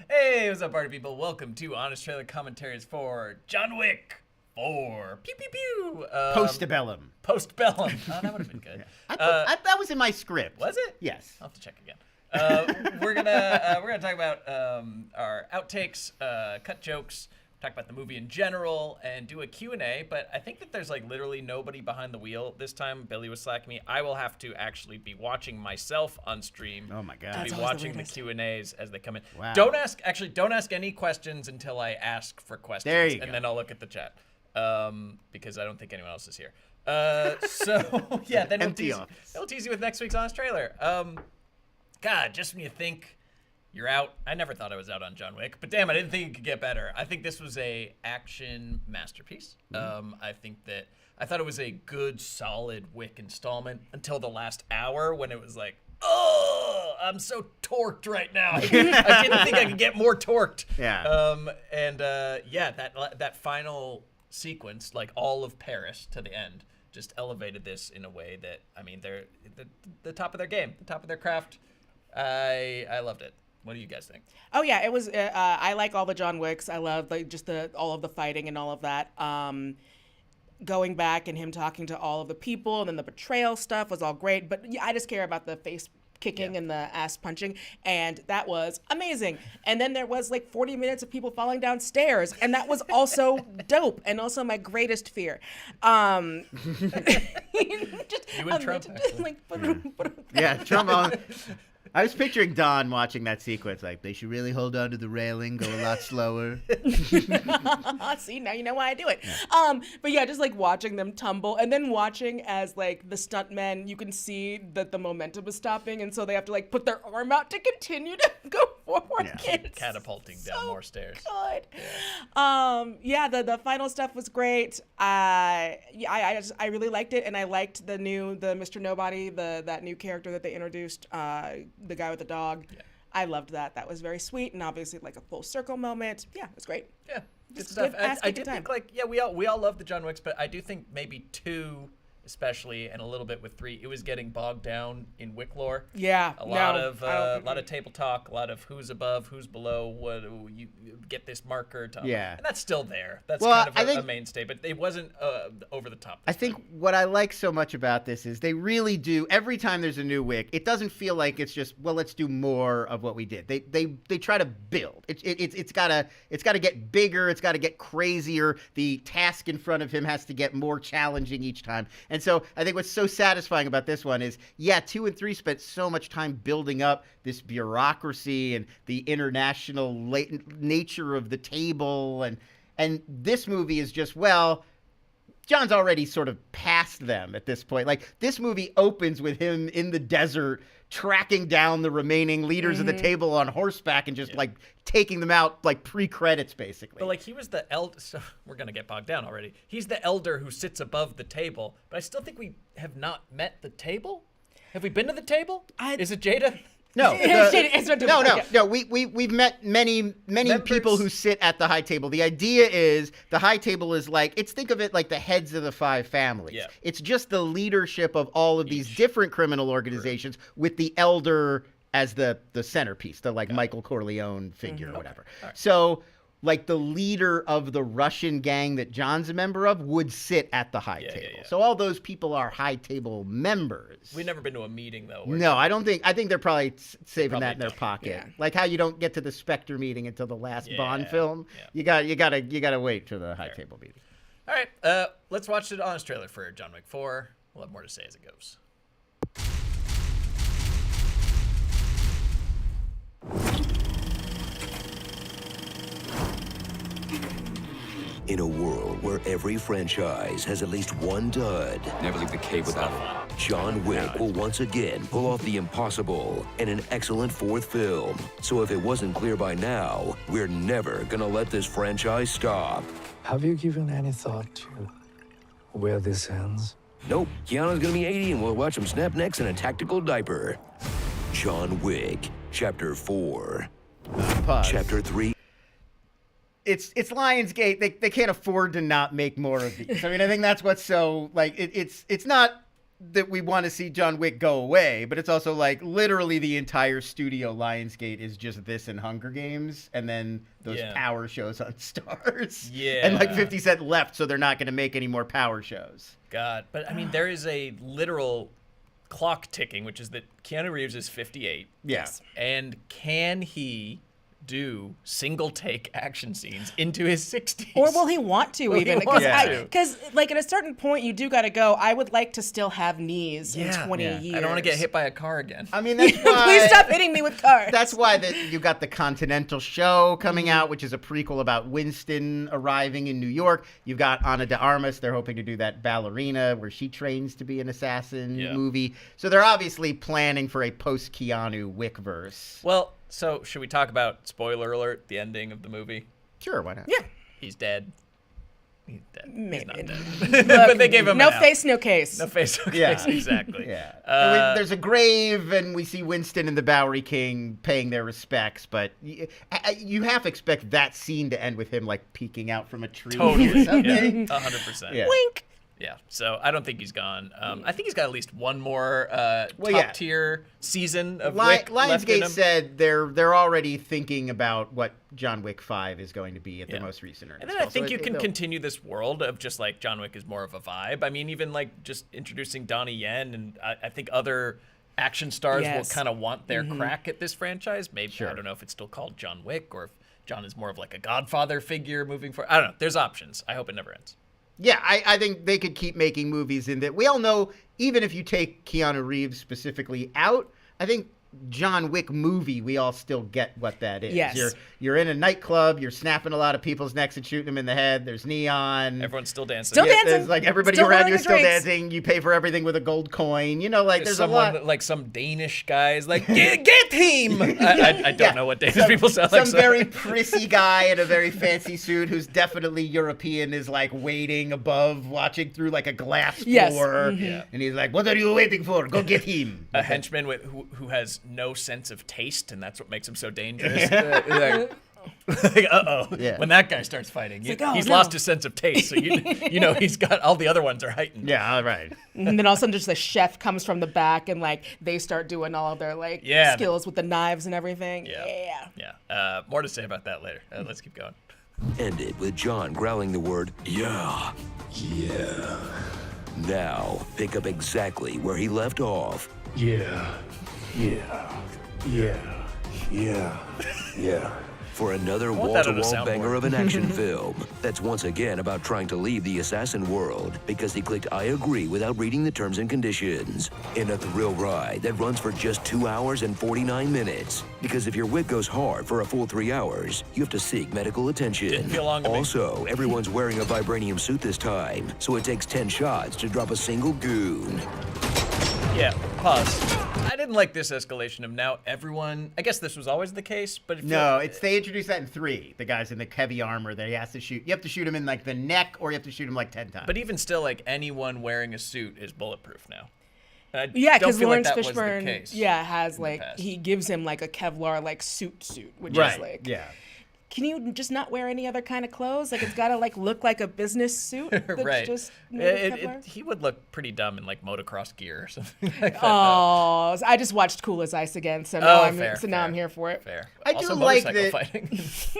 Hey, what's up, party people? Welcome to Honest Trailer Commentaries for John Wick 4. Pew, pew, pew. Postebellum. Postbellum. Oh, that would have been good. That was in my script. Was it? Yes. I'll have to check again. We're gonna talk about our outtakes, cut jokes, talk about the movie in general, and do a Q&A, but I think that there's like literally nobody behind the wheel this time. Billy was slacking me. I will have to actually be watching myself on stream. Oh my God. To be watching the Q&As as they come in. Wow. Don't ask any questions until I ask for questions. There you go. And then I'll look at the chat. Because I don't think anyone else is here. So yeah, then it'll tease you with next week's Honest Trailer. God, just when you think you're out. I never thought I was out on John Wick, but damn, I didn't think it could get better. I think this was a action masterpiece. I thought it was a good, solid Wick installment until the last hour when it was like, oh, I'm so torqued right now. I didn't think I could get more torqued. Yeah. That final sequence, like all of Paris to the end, just elevated this in a way that, I mean, they're the top of their game, the top of their craft. I loved it. What do you guys think? Oh yeah, it was. I like all the John Wicks. I love all of the fighting and all of that. Going back and him talking to all of the people, and then the betrayal stuff was all great. But yeah, I just care about the face kicking and the ass punching, and that was amazing. And then there was like 40 minutes of people falling down stairs, and that was also dope, and also my greatest fear. You and Trump. Trump on. I was picturing Don watching that sequence, like, they should really hold on to the railing, go a lot slower. See, now you know why I do it. Yeah. But yeah, just like watching them tumble, and then watching as like the stuntmen, you can see that the momentum is stopping, and so they have to like put their arm out to continue to go forward. Yeah. Catapulting down more stairs. Good. The final stuff was great. I really liked it, and I liked the Mr. Nobody, that new character that they introduced. The guy with the dog. Yeah. I loved that. That was very sweet, and obviously like a full circle moment. Yeah, it was great. Yeah, good stuff. I did think we all love the John Wicks, but I do think maybe 2 especially, and a little bit with 3, it was getting bogged down in Wick lore. Yeah, a lot of table talk, a lot of who's above, who's below. What you get this marker to, and that's still there. That's kind of a mainstay, but it wasn't over the top. I think what I like so much about this is they really do. Every time there's a new Wick, it doesn't feel like it's just, well, let's do more of what we did. They try to build. It's gotta get bigger. It's got to get crazier. The task in front of him has to get more challenging each time. And so I think what's so satisfying about this one is, 2 and 3 spent so much time building up this bureaucracy and the international nature of the table. And this movie is just, well, John's already sort of past them at this point. Like, this movie opens with him in the desert tracking down the remaining leaders of the table on horseback and just like taking them out like pre-credits basically. But like he was the elder, so we're gonna get bogged down already. He's the elder who sits above the table, but I still think we have not met the table. Have we been to the table? Is it Jada? No, no. We've met many people who sit at the high table. The idea is the high table is like, think of it like the heads of the 5 families. Yeah. It's just the leadership of all of these different criminal organizations with the elder as the centerpiece, the like Michael Corleone figure or whatever. Right. So like the leader of the Russian gang that John's a member of would sit at the high table. Yeah. So all those people are high table members. We've never been to a meeting though. No, I think they're probably saving that in their pocket. Yeah. Like how you don't get to the Spectre meeting until the last Bond film. Yeah. You gotta wait to the high table meeting. All right, let's watch the honest trailer for John Wick 4. We'll have more to say as it goes. In a world where every franchise has at least one dud, never leave the cave without it. John Wick will once again pull off the impossible in an excellent 4th film. So if it wasn't clear by now, we're never gonna let this franchise stop. Have you given any thought to where this ends? Nope, Keanu's gonna be 80 and we'll watch him snap necks in a tactical diaper. John Wick, Chapter 4. Pause. Chapter 3. it's Lionsgate. They can't afford to not make more of these. I mean, I think that's what's so like it's not that we want to see John Wick go away, but it's also like literally the entire studio Lionsgate is just this and Hunger Games, and then those power shows on Stars. Yeah. And like 50 Cent left, so they're not going to make any more power shows. God, but I mean, there is a literal clock ticking, which is that Keanu Reeves is 58. Yes. And can he do single take action scenes into his 60s? Or will he want to even? Because like at a certain point you do got to go, I would like to still have knees in 20 years. I don't want to get hit by a car again. I mean, that's why... Please stop hitting me with cars. That's why you got the Continental Show coming out, which is a prequel about Winston arriving in New York. You've got Ana de Armas. They're hoping to do that ballerina where she trains to be an assassin movie. So they're obviously planning for a post-Keanu Wick-verse. Well, so should we talk about, spoiler alert, the ending of the movie? Sure, why not? Yeah. He's dead. He's dead. Maybe. He's not dead. But they gave him no an out. face, no case. No face, no case, exactly. Yeah. There's a grave, and we see Winston and the Bowery King paying their respects, but you half expect that scene to end with him, like, peeking out from a tree. Totally. Or something. 100%. Yeah. Wink. Yeah, so I don't think he's gone. I think he's got at least one more top-tier season of Wick left in Lionsgate him. said they're already thinking about what John Wick 5 is going to be at the most recent earnings. And then I think you can continue this world of just like John Wick is more of a vibe. I mean, even like just introducing Donnie Yen, and I think other action stars will kind of want their crack at this franchise. Maybe I don't know if it's still called John Wick or if John is more of like a Godfather figure moving forward. I don't know. There's options. I hope it never ends. Yeah, I think they could keep making movies in that. We all know, even if you take Keanu Reeves specifically out, I think John Wick movie, we all still get what that is. Yes. You're in a nightclub, you're snapping a lot of people's necks and shooting them in the head. There's neon. Everyone's still dancing. Still dancing. There's like everybody Still around you is ordering still drinks. dancing. You pay for everything with a gold coin. You know, like there's a someone, lot. like some Danish guy is like, get him! I don't know what Danish people sound like. Some very prissy guy in a very fancy suit who's definitely European is like waiting above, watching through like a glass door. Yeah. And he's like, what are you waiting for? Go get him. A henchman who has no sense of taste, and that's what makes him so dangerous. Uh-oh. Yeah. When that guy starts fighting, he's lost his sense of taste. So you know he's got all the other ones are heightened. Yeah, all right. And then all of a sudden just the chef comes from the back and like they start doing all of their like skills with the knives and everything. Yeah. More to say about that later. Let's keep going. Ended with John growling the word, yeah. Yeah. Now, pick up exactly where he left off. Yeah. Yeah. Yeah. Yeah. Yeah. For another want that on a wall-to-wall banger soundboard. of an action film that's once again about trying to leave the assassin world because he clicked I agree without reading the terms and conditions. In a thrill ride that runs for just 2 hours and 49 minutes. Because if your Wick goes hard for a full 3 hours, you have to seek medical attention. Didn't feel long to me. Also, everyone's wearing a vibranium suit this time, so it takes 10 shots to drop a single goon. Yeah, pause. I didn't like this escalation of now everyone. I guess this was always the case, but They introduced that in 3. The guys in the heavy armor that he has to shoot. You have to shoot him in like the neck, or you have to shoot him like 10 times. But even still, like anyone wearing a suit is bulletproof now. Because Lawrence Lawrence was the Fishburne, case has in the like past. he gives him like a Kevlar like suit, which right. is like Yeah. Can you just not wear any other kind of clothes? Like it's gotta like look like a business suit that's Right. just made of Kevlar? He would look pretty dumb in like motocross gear or something like that. Oh, I just watched Cool as Ice again, so now Fair. I'm here for it. Fair. I Also, do like motorcycle that- fighting.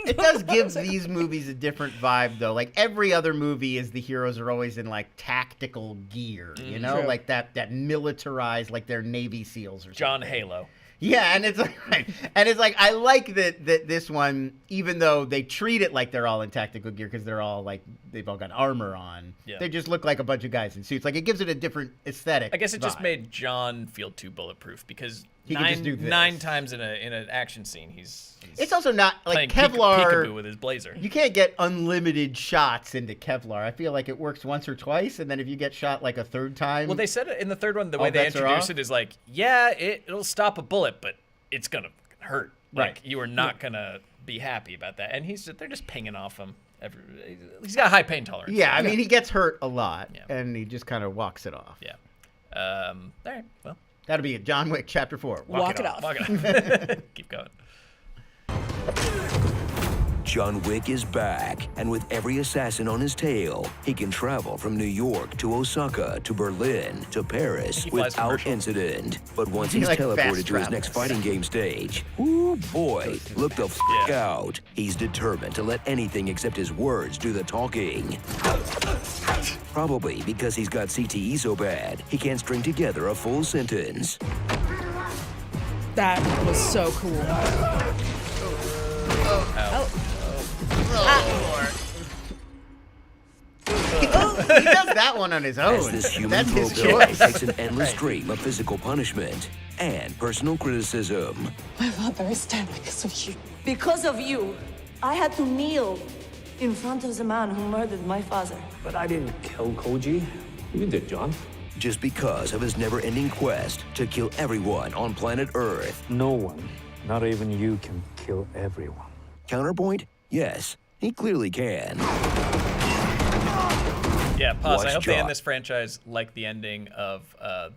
It does give these movies a different vibe, though. Like every other movie is the heroes are always in like tactical gear, you know, True. like that militarized, like they're Navy SEALs or something. John Halo. Yeah, and it's like I like that this one, even though they treat it like they're all in tactical gear because they're all like they've all got armor on. Yeah. They just look like a bunch of guys in suits. Like it gives it a different aesthetic. I guess it just vibe. made John feel too bulletproof because He could just do this. 9 times in an action scene he's It's also not playing like Kevlar. peekaboo with his blazer. You can't get unlimited shots into Kevlar. I feel like it works once or twice, and then if you get shot like a third time. Well, they said it in the third one. The All way they bets are introduce off? it is like, yeah, it'll stop a bullet, but it's gonna hurt. Like Right. you are not gonna be happy about that. And they're just pinging off him. He's got a high pain tolerance. Yeah, I mean, he gets hurt a lot, Yeah. and he just kind of walks it off. Yeah. All right. Well, That'll be it. John Wick, Chapter 4. Walk it off. walk it off. Keep going. John Wick is back, and with every assassin on his tail, he can travel from New York to Osaka to Berlin to Paris without incident. But once he's teleported to his next fighting game stage, ooh boy, look the f out. He's determined to let anything except his words do the talking. Probably because he's got CTE so bad, he can't string together a full sentence. That was so cool. He does that one on his own. As this human That's his throwback choice. takes an endless stream of physical punishment and personal criticism. My father is dead because of you. Because of you, I had to kneel in front of the man who murdered my father. But I didn't kill Koji. You did, John. Just because of his never-ending quest to kill everyone on planet Earth. No one, not even you, can kill everyone. Counterpoint? Yes, he clearly can. Yeah, pause. I Watch hope they John. end this franchise like the ending of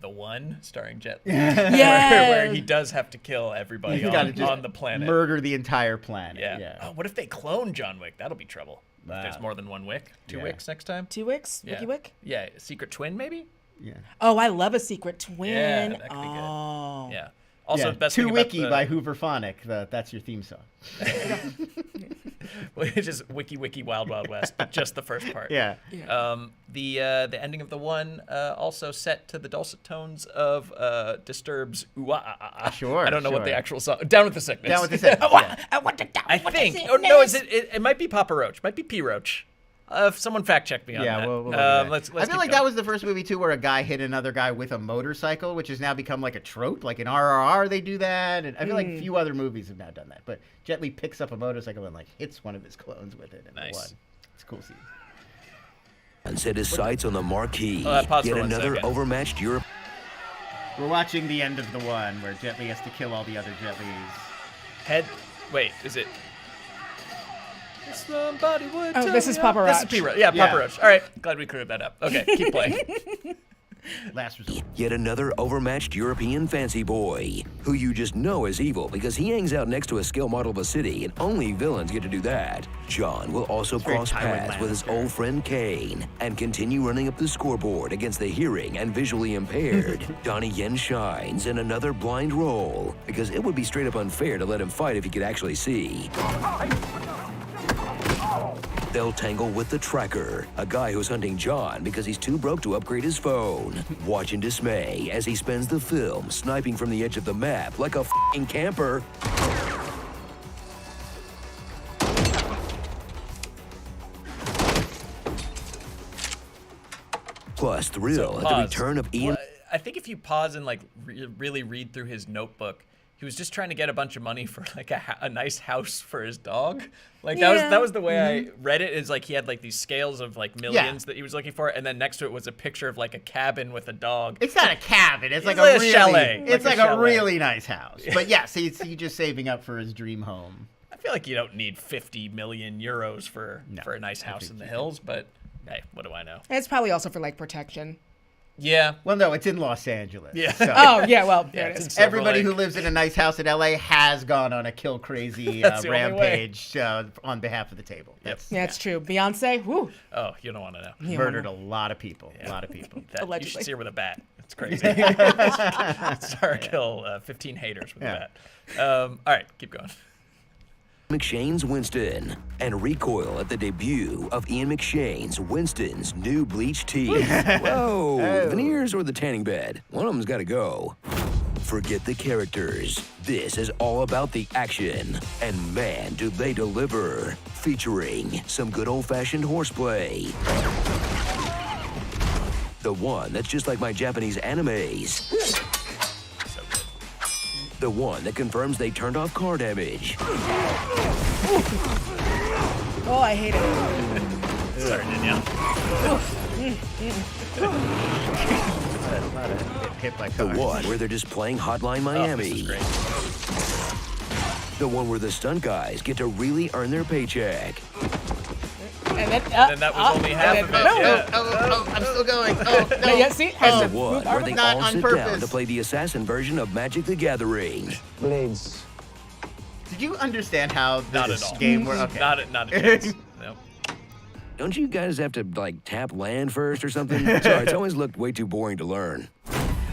The One, starring Jet Li. Yeah. where he does have to kill everybody He's gotta just on the planet. Murder the entire planet. Yeah. Oh, what if they clone John Wick? That'll be trouble. Wow. If there's more than one Wick. Two Yeah. Wicks next time? 2 Wicks? Yeah. Wicky Wick? Yeah, secret twin maybe? Yeah. Oh, I love a secret twin. Yeah, that could be good. Oh. Yeah. Also, Yeah. the best Two thing about Wiki the, by Hooverphonic. That's your theme song. Which is Wiki Wiki Wild Wild West, but just the first part. Yeah. The ending of The One also set to the dulcet tones of Disturbed's Ooh Ah Ah Ah. Sure, I don't know what sure. the actual song. Down with the Sickness. Down with the Sickness. Yeah. I think. Oh no, is it? It might be Papa Roach. Might be P Roach. If someone fact check me on Yeah, that. we'll look at that. Let's I feel keep like going. that was the first movie too where a guy hit another guy with a motorcycle, which has now become like a trope. Like in RRR, they do that, and I feel like a few other movies have now done that. But Jet Li picks up a motorcycle and like hits one of his clones with it. And Nice. One. It's a cool scene. And set his sights on the marquee. Pause Yet for 1 another second. overmatched Europe. We're watching the end of The One where Jet Li has to kill all the other Jet Lis. Head. Wait, is it? Somebody would Oh, tell this is me Papa This is Roach. P Roach. Yeah, Yeah. Papa Roach. All right, glad we cleared that up. Okay, keep playing. Last resort. Yet another overmatched European fancy boy, who you just know is evil because he hangs out next to a scale model of a city, and only villains get to do that. John will also very cross Tywin paths with his Lannister. old friend Kane, and continue running up the scoreboard against the hearing and visually impaired. Donnie Yen shines in another blind role, because it would be straight up unfair to let him fight if he could actually see. They'll tangle with the Tracker, a guy who's hunting John because he's too broke to upgrade his phone. Watch in dismay as he spends the film sniping from the edge of the map like a f***ing camper. Plus thrill at the Pause. return of Ian. Well, I think if you pause and like really read through his notebook, he was just trying to get a bunch of money for like a nice house for his dog. Like that was the way I read it. Is like he had like these scales of like millions that he was looking for, and then next to it was a picture of like a cabin with a dog. It's not a cabin. It's like like a a really, chalet. It's Like like a a chalet. really nice house. But yes, he's just saving up for his dream home. I feel like you don't need 50 million euros for a nice house in the hills, but hey, what do I know? And it's probably also for like protection. Yeah. Well, no, it's in Los Angeles. Yeah. So Oh, yeah, well, there it's it in is. Silver everybody Lake. who lives in a nice house in LA has gone on a kill crazy That's the only way. rampage on behalf of the table. That's Yeah, it's true. Beyonce, whoo. Oh, you don't want to know. murdered a lot of people. A lot of people. That, you Allegedly. should see her with a bat. It's crazy. Saw her kill 15 haters with a bat. All right, keep going. McShane's Winston, and recoil at the debut of Ian McShane's Winston's new bleached teeth. Whoa, veneers or the tanning bed? One of them's got to go. Forget the characters. This is all about the action. And man, do they deliver. Featuring some good old-fashioned horseplay. The one that's just like my Japanese animes. The one that confirms they turned off car damage. Oh, I hate it. Sorry, Danielle. Hit by The cars. one where they're just playing Hotline Oh, Miami. this is great. The one where the stunt guys get to really earn their paycheck. And then, And that was only half of it. Yeah. Oh, I'm still going. Oh, no. Yeah, see? Has The to one move where over. they Not all on sit down purpose. to play the assassin version of Magic the Gathering. Blades Did you understand how Not this at all. game works? Okay. Not a chance. No. Don't you guys have to, like, tap land first or something? Sorry, it's always looked way too boring to learn.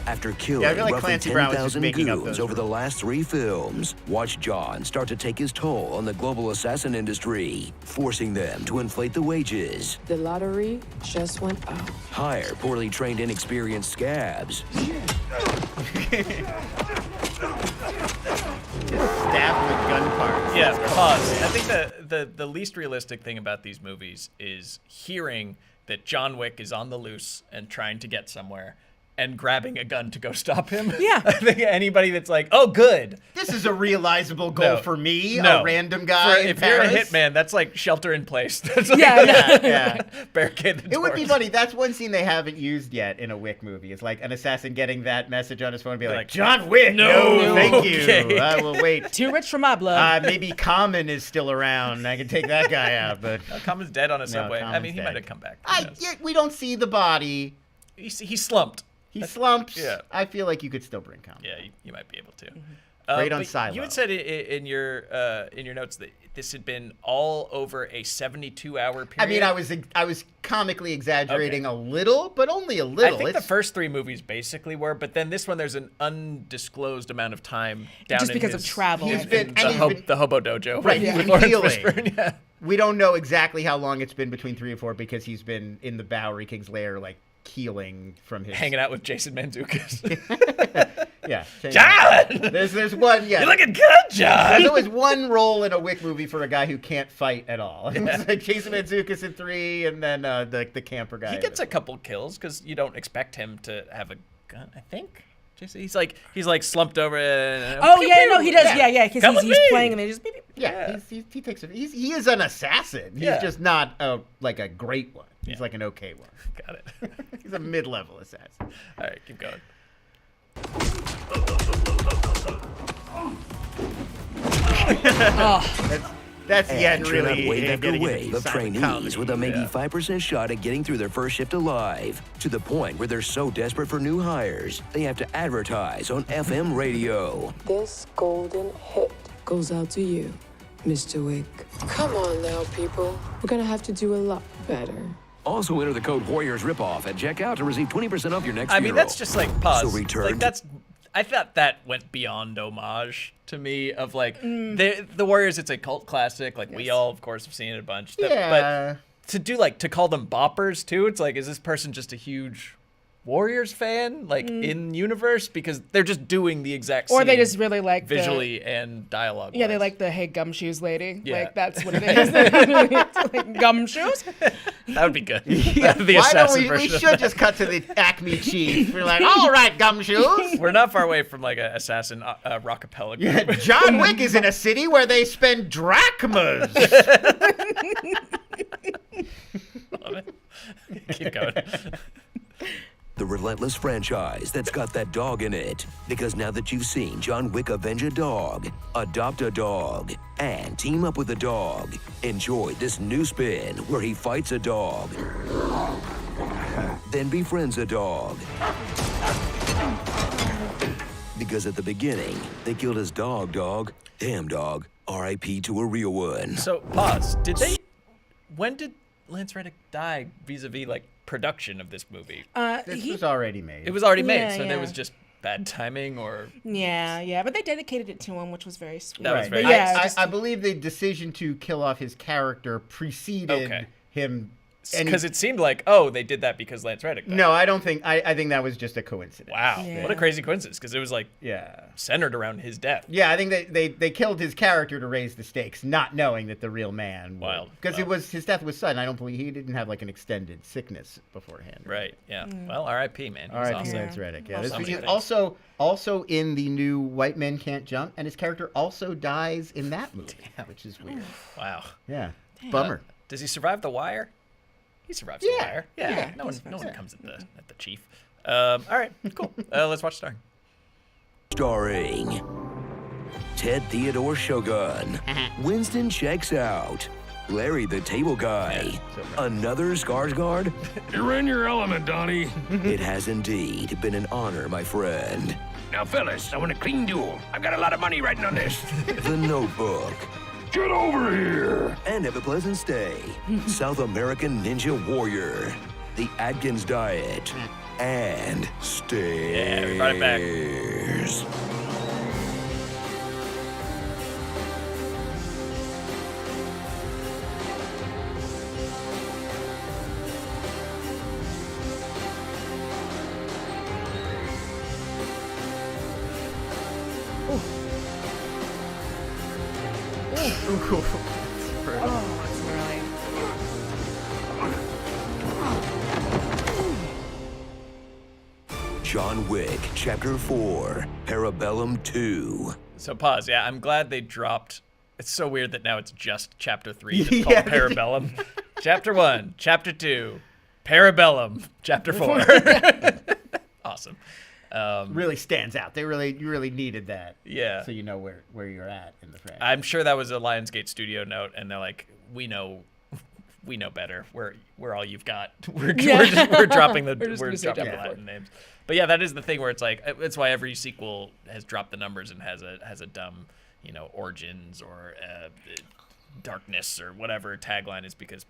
After killing I feel like roughly Clancy Brown was just 10,000 making up goons those over the rules. last 3 films, watch John start to take his toll on the global assassin industry, forcing them to inflate the wages, The lottery just went out. hire poorly trained, inexperienced scabs, Stabbed with gun parts. Yeah, pause. I think the least realistic thing about these movies is hearing that John Wick is on the loose and trying to get somewhere and grabbing a gun to go stop him. Yeah. I think anybody that's like, oh, good. This is a realizable goal No. for me, No. a random guy in If you're a Paris. hitman, that's like shelter in place. That's like, Yeah. barricade the doors. It would be funny. That's one scene they haven't used yet in a Wick movie. It's like an assassin getting that message on his phone and be like, John Wick, no, thank you. okay. I will wait. Too rich for my blood. Maybe Common is still around. I can take that guy out, but Common's dead on a subway. I Common's mean, he dead. might have come back. Who knows? we don't see the body. He slumped. He slumps. Yeah. I feel like you could still bring Common. Yeah, you might be able to. Great on but Silo. You had said in your notes that this had been all over a 72-hour period. I mean, I was comically exaggerating a little, but only a little. I think the first 3 movies basically were, but then this one there's an undisclosed amount of time down Just in because his, of travel. He's been- and he's been- the hobo dojo. Right, with he's been Lawrence healing. Fishburne, yeah. We don't know exactly how long it's been between 3 and 4 because he's been in the Bowery King's lair, like healing from his Hanging out with Jason Mantzoukas. Yeah, John! There's one. Yeah, You're looking good, John! there's always one role in a Wick movie for a guy who can't fight at all. It's like Jason Mantzoukas in 3, and then the camper guy. He gets a couple kills because you don't expect him to have a gun, I think. He's like slumped over. And, Oh yeah, no, he does. Yeah. Yeah, because Come with he's me. playing and they just beep, beep. Yeah, he takes it. He is an assassin. He's Yeah. just not like a great one. He's Yeah. like an okay one. Got it. He's a mid-level assassin. All right, keep going. That's yet and churn out really wave after getting into wave of silent trainees comedy. with a maybe 5% shot at getting through their first shift alive, to the point where they're so desperate for new hires, they have to advertise on FM radio. This golden hit goes out to you, Mr. Wick. Come on now, people. We're gonna have to do a lot better. Also enter the code Warriors ripoff at checkout to receive 20% off your next I mean, funeral. that's just like pause. So return Like I thought that went beyond homage to me. Of like the Warriors, it's a cult classic. Like we all, of course, have seen it a bunch. Yeah. But to call them boppers too, it's like, is this person just a huge Warriors fan, like in universe? Because they're just doing the exact. Or they scene just really like visually and dialogue. Yeah, they like the hey gumshoes lady. Yeah. Like that's what it is. It's like gumshoes. That would be good. Yeah, The why don't assassin we version of should just cut to the Acme chief. We're like, all right, gumshoes. We're not far away from like an assassin rockapella group. John Wick is in a city where they spend drachmas. Love it. Keep going. the relentless franchise that's got that dog in it. Because now that you've seen John Wick avenge a dog, adopt a dog, and team up with a dog, enjoy this new spin where he fights a dog, then befriends a dog. Because at the beginning, they killed his dog. Damn dog. R.I.P. to a real one. So, pause. When did Lance Reddick die vis-a-vis, like, production of this movie? This was already made. It was already made, Yeah, so yeah. there was just bad timing or... Yeah, but they dedicated it to him, which was very sweet. That was very But yeah, I believe the decision to kill off his character preceded him. Because it seemed like, they did that because Lance Reddick died. No, I don't think. I think that was just a coincidence. Wow. Yeah. What a crazy coincidence, because it was, like, Yeah. centered around his death. Yeah, I think they killed his character to raise the stakes, not knowing that the real man. Wild. Because it was his death was sudden. I don't believe he didn't have like an extended sickness beforehand. Right, yeah. Well, R.I.P., man. He was All right, awesome. Lance Reddick. Yeah, Awesome. this was also in the new White Men Can't Jump, and his character also dies in that movie, which is weird. Wow. Yeah, bummer. Does he survive The Wire? He survives The Wire. Yeah. No one comes at the chief. All right, cool. Let's watch Starring. Starring Ted Theodore Shogun, Winston Checks Out, Larry the Table Guy, another Skarsgård. You're in your element, Donnie. It has indeed been an honor, my friend. Now, fellas, I want a clean duel. I've got a lot of money riding on this. The Notebook. Get over here! And have a pleasant stay. South American Ninja Warrior. The Atkins Diet. And Stairs. Yeah, we brought it back. John Wick, Chapter 4, Parabellum 2. So pause. Yeah, I'm glad they dropped. It's so weird that now it's just Chapter 3 that's called Parabellum. Chapter 1, Chapter 2, Parabellum, Chapter 4. Awesome. Really stands out. You really needed that. Yeah. So you know where you're at in the franchise. I'm sure that was a Lionsgate studio note, and they're like, we know better. We're all you've got. We're dropping the Latin names. But yeah, that is the thing where it's like, it's why every sequel has dropped the numbers and has a dumb, origins or darkness or whatever tagline is, because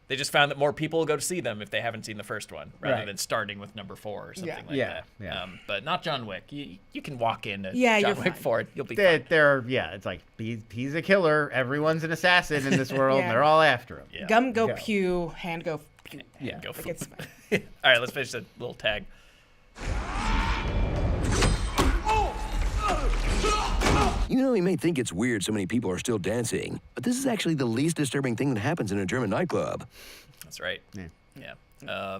they just found that more people will go to see them if they haven't seen the first one, rather than starting with number 4 or something like that. Yeah. But not John Wick. You can walk into you're John Wick fine. 4. You'll be fine. It's like he's a killer. Everyone's an assassin in this world, and they're all after him. Yeah. Gum go pew, hand go pew. Yeah, go for It's it. fine. All right, let's finish that little tag. You may think it's weird so many people are still dancing, but this is actually the least disturbing thing that happens in a German nightclub. That's right. Yeah.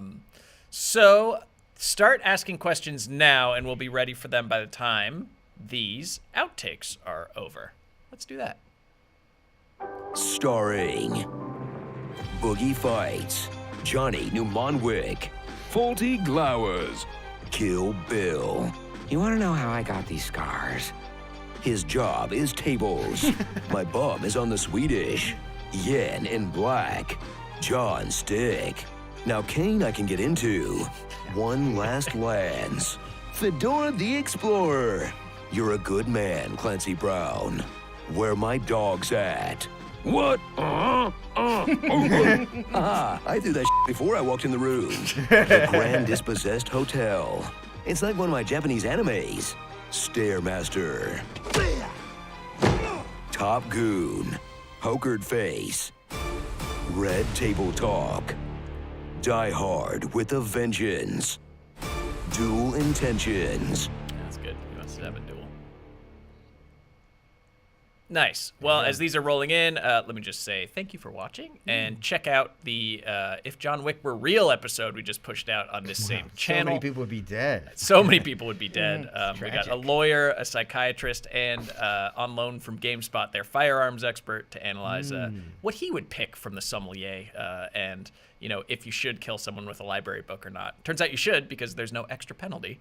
So start asking questions now, and we'll be ready for them by the time these outtakes are over. Let's do that. Starring Boogie Fights, Johnny Newman Wick, Faulty Glowers. Kill Bill. You want to know how I got these scars? His job is tables. My bum is on the Swedish. Yen in black. John Stick. Now Kane I can get into. One Last Lance. Fedora the Explorer. You're a good man, Clancy Brown. Where my dog's at. What? I threw that before I walked in the room. The Grand Dispossessed Hotel. It's like one of my Japanese animes. Stairmaster. Top Goon. Pokered Face. Red Table Talk. Die Hard with a Vengeance. Dual Intentions. That's good. He wants to have a duel. Nice. Well, as these are rolling in, let me just say thank you for watching, and check out the If John Wick Were Real episode we just pushed out on this same channel. So many people would be dead. So many people would be dead. We got Tragic. a lawyer, a psychiatrist, and on loan from GameSpot, their firearms expert, to analyze what he would pick from the sommelier, and if you should kill someone with a library book or not. Turns out you should, because there's no extra penalty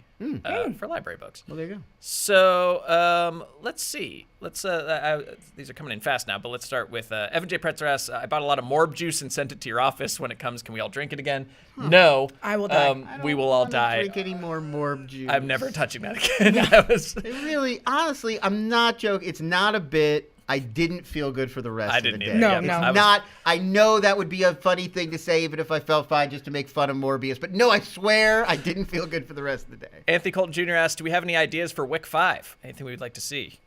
for library books. Well, there you go. So let's see. These are coming in fast now, but let's start with Evan J. Pretzer asks, I bought a lot of Morb juice and sent it to your office. When it comes, can we all drink it again? No. I will die. We will all die. Drink any more Morb juice. I'm never touching that again. That was... It really, honestly, I'm not joking. It's not a bit. I didn't feel good for the rest of the day. No. I know that would be a funny thing to say, even if I felt fine, just to make fun of Morbius. But no, I swear I didn't feel good for the rest of the day. Anthony Colton Jr. asks, do we have any ideas for Wick 5? Anything we would like to see?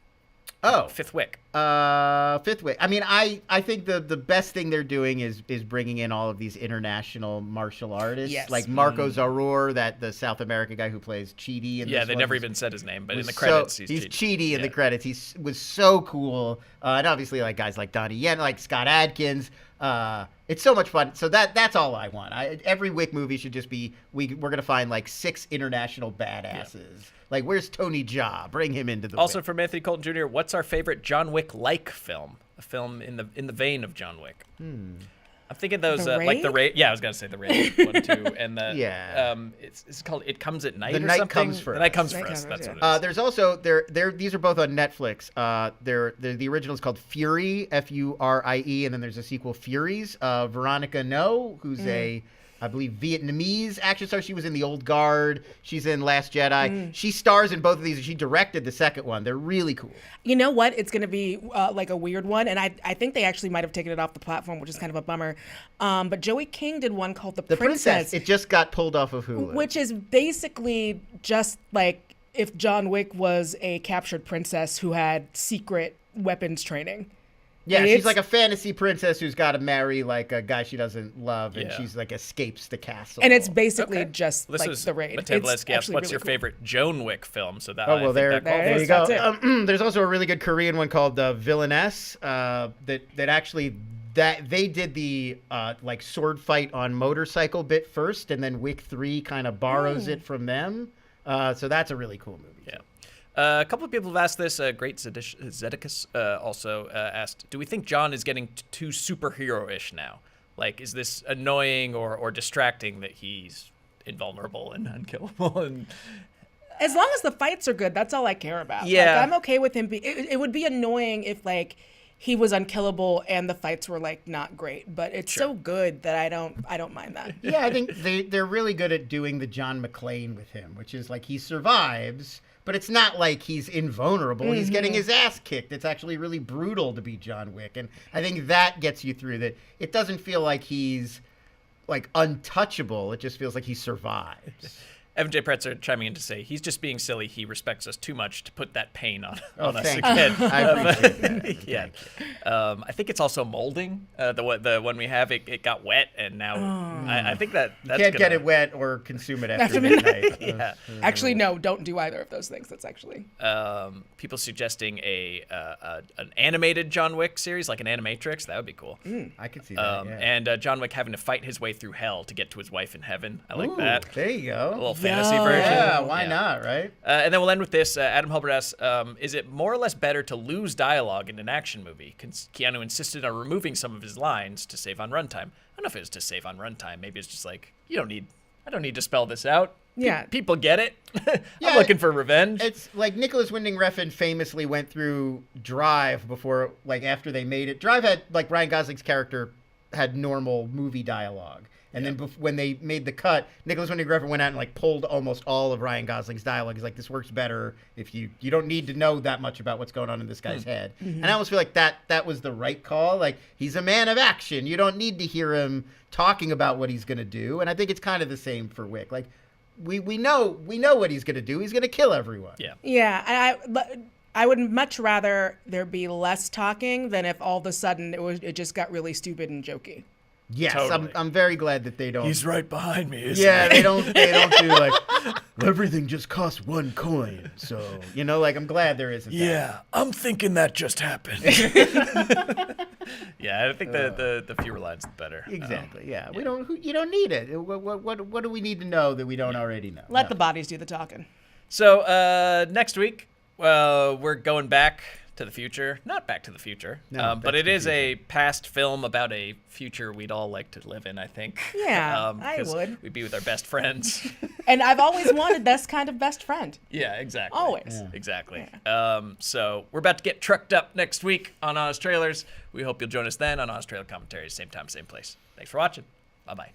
Oh. Fifth Wick. Fifth Wick. I mean, I think the best thing they're doing is bringing in all of these international martial artists. Yes. Like Marco Zaror, the South American guy who plays Chidi in Yeah, this they one. never even said his name, but in the Was credits, he's he's Chidi in the credits. He was so cool. And obviously, like guys like Donnie Yen, like Scott Adkins. It's so much fun. So that's all I want. Every Wick movie should just be, we're going to find like 6 international badasses. Yeah. Like, where's Tony Jaa? Bring him into the Also Wick. from Anthony Colton Jr., what's our favorite John Wick-like film? A film in the vein of John Wick. I'm thinking those like the Raid. Yeah, I was gonna say the Raid 1, 2, and the it's called It Comes at Night. The or Night something. Comes First. The Night Comes First. That's what it is. There's also these are both on Netflix. The original is called Fury, Furie, and then there's a sequel, Furies. Veronica No, who's a I believe, Vietnamese action star. She was in The Old Guard. She's in Last Jedi. She stars in both of these, and she directed the second one. They're really cool. You know what? It's going to be like a weird one, and I think they actually might have taken it off the platform, which is kind of a bummer. But Joey King did one called The Princess. It just got pulled off of Hulu. Which is basically just like if John Wick was a captured princess who had secret weapons training. Yeah, she's like a fantasy princess who's got to marry like a guy she doesn't love, and she's like escapes the castle. And it's basically just like the raid. What's your favorite Joan Wick film? So that there you go. There's also a really good Korean one called Villainess that actually they did the like sword fight on motorcycle bit first, and then Wick 3 kind of borrows it from them. So that's a really cool movie. Yeah. A couple of people have asked this. Great Zedicus also asked, do we think John is getting too superhero-ish now? Like, is this annoying or distracting that he's invulnerable and unkillable? And as long as the fights are good, that's all I care about. Yeah. Like, I'm okay with him. It would be annoying if, like, he was unkillable and the fights were, like, not great. But it's so good that I don't mind that. Yeah, I think they're really good at doing the John McClane with him, which is, like, he survives, but it's not like he's invulnerable. Mm-hmm. He's getting his ass kicked. It's actually really brutal to be John Wick. And I think that gets you through that. It doesn't feel like he's, like, untouchable. It just feels like he survives. Evan J. Pretzer chiming in to say, he's just being silly. He respects us too much to put that pain on us again. I appreciate that. Yeah. I think it's also molding. The one we have, it got wet, and now I think that's you can't get it wet or consume it after midnight. Yeah. Actually, no, don't do either of those things. That's actually... people suggesting an animated John Wick series, like an Animatrix. That would be cool. I could see that, And John Wick having to fight his way through hell to get to his wife in heaven. I like that. There you go. A little fantasy version. Yeah, why not, right? And then we'll end with this. Adam Hulbert asks, is it more or less better to lose dialogue in an action movie? Keanu insisted on removing some of his lines to save on runtime. I don't know if it was to save on runtime. Maybe it's just like, I don't need to spell this out. Yeah. People get it. I'm looking for revenge. It's like Nicholas Winding Refn famously went through Drive before, like after they made it. Drive had, like Ryan Gosling's character had normal movie dialogue. And then when they made the cut, Nicholas Winding Refn went out and like pulled almost all of Ryan Gosling's dialogue. He's like, this works better if you don't need to know that much about what's going on in this guy's head. Mm-hmm. And I almost feel like that was the right call. Like, he's a man of action. You don't need to hear him talking about what he's going to do. And I think it's kind of the same for Wick. Like, we know what he's going to do. He's going to kill everyone. Yeah. Yeah. I would much rather there be less talking than if all of a sudden it just got really stupid and jokey. Yes, totally. I'm very glad that they don't. He's right behind me, isn't he? They don't do like, everything just costs one coin. So, like, I'm glad there isn't that. Yeah, I'm thinking that just happened. Yeah, I think the fewer lines, the better. Exactly, You don't need it. What do we need to know that we don't already know? Let the bodies do the talking. So, next week, we're going back to the future. Not Back to the Future. No, but it is a past film about a future we'd all like to live in, I think. Yeah, I would. We'd be with our best friends. And I've always wanted this kind of best friend. Yeah, exactly. Always. Yeah. Exactly. Yeah. So we're about to get trucked up next week on Honest Trailers. We hope you'll join us then on Honest Trailer Commentaries, same time, same place. Thanks for watching. Bye-bye.